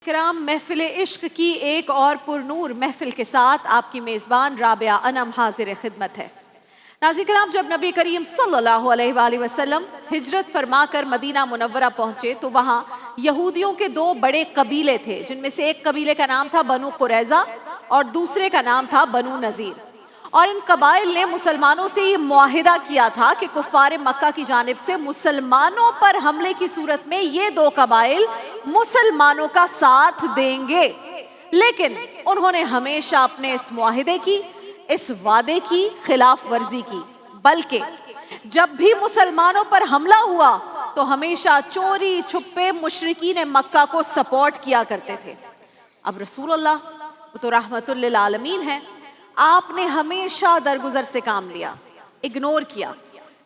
کرام محفل عشق کی ایک اور پرنور محفل کے ساتھ آپ کی میزبان رابعہ انم حاضر خدمت ہے۔ ناظرین کرام، جب نبی کریم صلی اللہ علیہ وآلہ وسلم ہجرت فرما کر مدینہ منورہ پہنچے تو وہاں یہودیوں کے دو بڑے قبیلے تھے، جن میں سے ایک قبیلے کا نام تھا بنو قریظہ اور دوسرے کا نام تھا بنو نذیر۔ اور ان قبائل نے مسلمانوں سے یہ معاہدہ کیا تھا کہ کفار مکہ کی جانب سے مسلمانوں پر حملے کی صورت میں یہ دو قبائل مسلمانوں کا ساتھ دیں گے، لیکن انہوں نے ہمیشہ اپنے اس معاہدے کی، اس وعدے کی خلاف ورزی کی، بلکہ جب بھی مسلمانوں پر حملہ ہوا تو ہمیشہ چوری چھپے مشرکین مکہ کو سپورٹ کیا کرتے تھے۔ اب رسول اللہ وہ تو رحمت للعالمین ہے، آپ نے ہمیشہ درگزر سے کام لیا، اگنور کیا،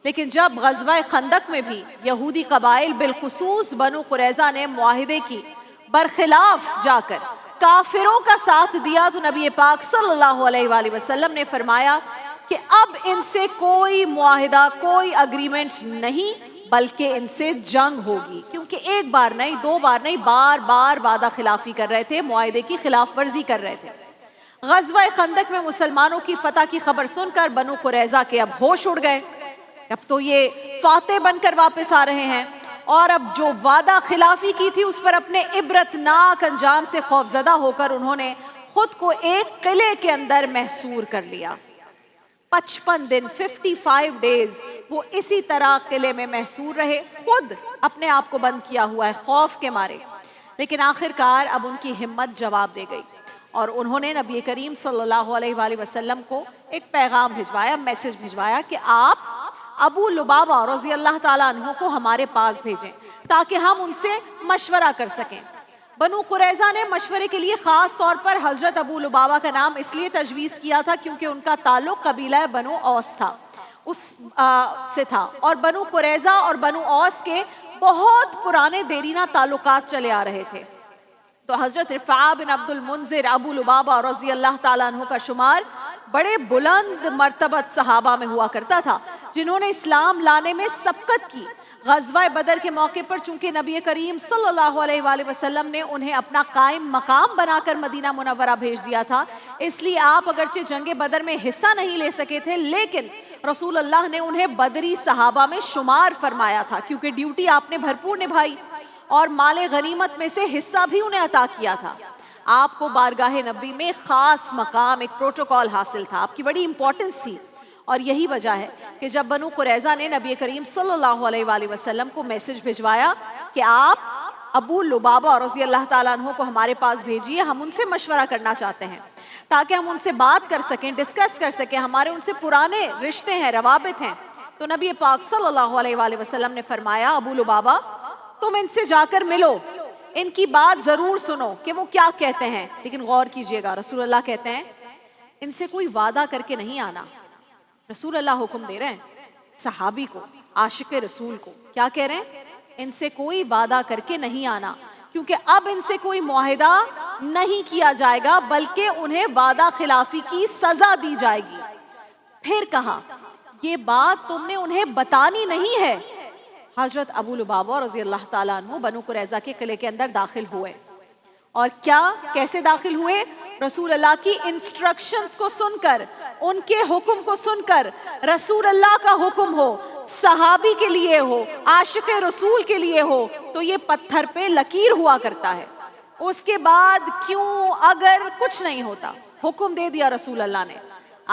لیکن جب غزوہ خندق میں بھی یہودی قبائل بالخصوص بنو قریظہ نے معاہدے کی برخلاف جا کر کافروں کا ساتھ دیا تو نبی پاک صلی اللہ علیہ وآلہ وسلم نے فرمایا کہ اب ان سے کوئی معاہدہ، کوئی اگریمنٹ نہیں، بلکہ ان سے جنگ ہوگی، کیونکہ ایک بار نہیں، دو بار نہیں، بار بار وعدہ خلافی کر رہے تھے، معاہدے کی خلاف ورزی کر رہے تھے۔ غزوہ خندق میں مسلمانوں کی فتح کی خبر سن کر بنو قریظہ کے اب ہوش اڑ گئے، اب تو یہ فاتح بن کر واپس آ رہے ہیں، اور اب جو وعدہ خلافی کی تھی اس پر اپنے عبرتناک انجام سے خوفزدہ ہو کر انہوں نے خود کو ایک قلعے کے اندر محصور کر لیا۔ 55 دن 55 ڈیز وہ اسی طرح قلعے میں محصور رہے، خود اپنے آپ کو بند کیا ہوا ہے خوف کے مارے، لیکن آخرکار اب ان کی ہمت جواب دے گئی اور انہوں نے نبی کریم صلی اللہ علیہ وآلہ وسلم کو ایک پیغام بھجوایا، میسج بھجوایا کہ آپ ابو لبابہ رضی اللہ تعالیٰ عنہ کو ہمارے پاس بھیجیں تاکہ ہم ان سے مشورہ کر سکیں۔ بنو قریظہ نے مشورے کے لیے خاص طور پر حضرت ابو لبابہ کا نام اس لیے تجویز کیا تھا کیونکہ ان کا تعلق قبیلہ بنو اوس تھا، اس سے تھا، اور بنو قریظہ اور بنو اوس کے بہت پرانے دیرینہ تعلقات چلے آ رہے تھے۔ تو حضرت رفاعہ بن عبد المنذر ابو لبابہ رضی اللہ تعالیٰ عنہ کا شمار بڑے بلند مرتبت صحابہ میں ہوا کرتا تھا، جنہوں نے اسلام لانے میں سبقت کی۔ غزوہ بدر کے موقع پر چونکہ نبی کریم صلی اللہ علیہ وآلہ وسلم نے انہیں اپنا قائم مقام بنا کر مدینہ منورہ بھیج دیا تھا، اس لیے آپ اگرچہ جنگ بدر میں حصہ نہیں لے سکے تھے، لیکن رسول اللہ نے انہیں بدری صحابہ میں شمار فرمایا تھا، کیونکہ ڈیوٹی آپ نے بھرپور نبھائی اور مال غنیمت میں سے حصہ بھی انہیں عطا کیا تھا۔ آپ کو بارگاہ نبی میں خاص مقام، ایک پروٹوکول حاصل تھا، آپ کی بڑی امپورٹنس تھی، اور یہی وجہ ہے کہ جب بنو قریظہ نے نبی کریم صلی اللہ علیہ وآلہ وسلم کو میسج بھجوایا کہ آپ ابو لبابہ رضی اللہ تعالیٰ عنہ کو ہمارے پاس بھیجیے، ہم ان سے مشورہ کرنا چاہتے ہیں تاکہ ہم ان سے بات کر سکیں، ڈسکس کر سکیں، ہمارے ان سے پرانے رشتے ہیں، روابط ہیں، تو نبی پاک صلی اللہ علیہ وآلہ وسلم نے فرمایا ابو لبابہ تم ان سے جا کر ملو، ان کی بات ضرور سنو کہ وہ کیا کہتے ہیں، لیکن غور کیجئے گا، رسول اللہ کہتے ہیں ان سے کوئی وعدہ کر کے نہیں آنا۔ رسول اللہ حکم دے رہے ہیں صحابی کو، عاشق رسول کو، کیا کہہ رہے ہیں؟ ان سے کوئی وعدہ کر کے نہیں آنا، کیونکہ اب ان سے کوئی معاہدہ نہیں کیا جائے گا بلکہ انہیں وعدہ خلافی کی سزا دی جائے گی۔ پھر کہا یہ بات تم نے انہیں بتانی نہیں ہے۔ حضرت ابو لبابہ رضی اللہ تعالیٰ عنہ بنو قریظہ کے قلعے کے اندر داخل ہوئے، اور کیا کیسے داخل ہوئے؟ رسول اللہ کی انسٹرکشنز کو سن کر، ان کے حکم کو سن کر، رسول اللہ کا حکم ہو، صحابی کے لیے ہو، عاشق رسول کے لیے ہو تو یہ پتھر پہ لکیر ہوا کرتا ہے۔ اس کے بعد کیوں اگر کچھ نہیں ہوتا، حکم دے دیا رسول اللہ نے،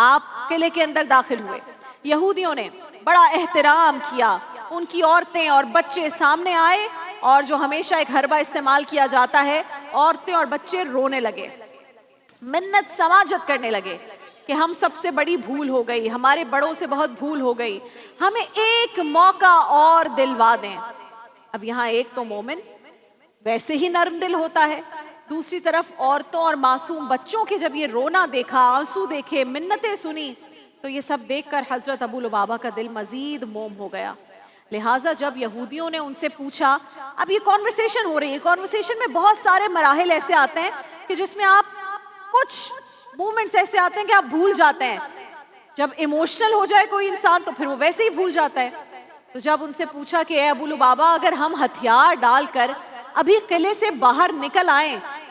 آپ قلعے کے اندر داخل ہوئے۔ یہودیوں نے بڑا احترام کیا، ان کی عورتیں اور بچے سامنے آئے، اور جو ہمیشہ ایک حربہ استعمال کیا جاتا ہے، عورتیں اور بچے رونے لگے، منت سماجت کرنے لگے کہ ہم سب سے بڑی بھول ہو گئی، ہمارے بڑوں سے بہت بھول ہو گئی، ہمیں ایک موقع اور دلوا دیں۔ اب یہاں ایک تو مومن ویسے ہی نرم دل ہوتا ہے، دوسری طرف عورتوں اور معصوم بچوں کے جب یہ رونا دیکھا، آنسو دیکھے، منتیں سنی، تو یہ سب دیکھ کر حضرت ابو لبابہ کا دل مزید موم ہو گیا۔ لہٰذا جب یہودیوں نے ان سے پوچھا، اب یہ کانورسیشن ہو رہی ہے، کانورسیشن میں بہت سارے مراحل ایسے آتے ہیں کہ جس میں آپ کچھ مومنٹس ایسے آتے ہیں کہ آپ بھول جاتے ہیں، جب ایموشنل ہو جائے کوئی انسان تو پھر وہ ویسے ہی بھول جاتا ہے۔ تو جب ان سے پوچھا کہ اے ابو لبابہ اگر ہم ہتھیار ڈال کر ابھی قلعے سے باہر نکل آئیں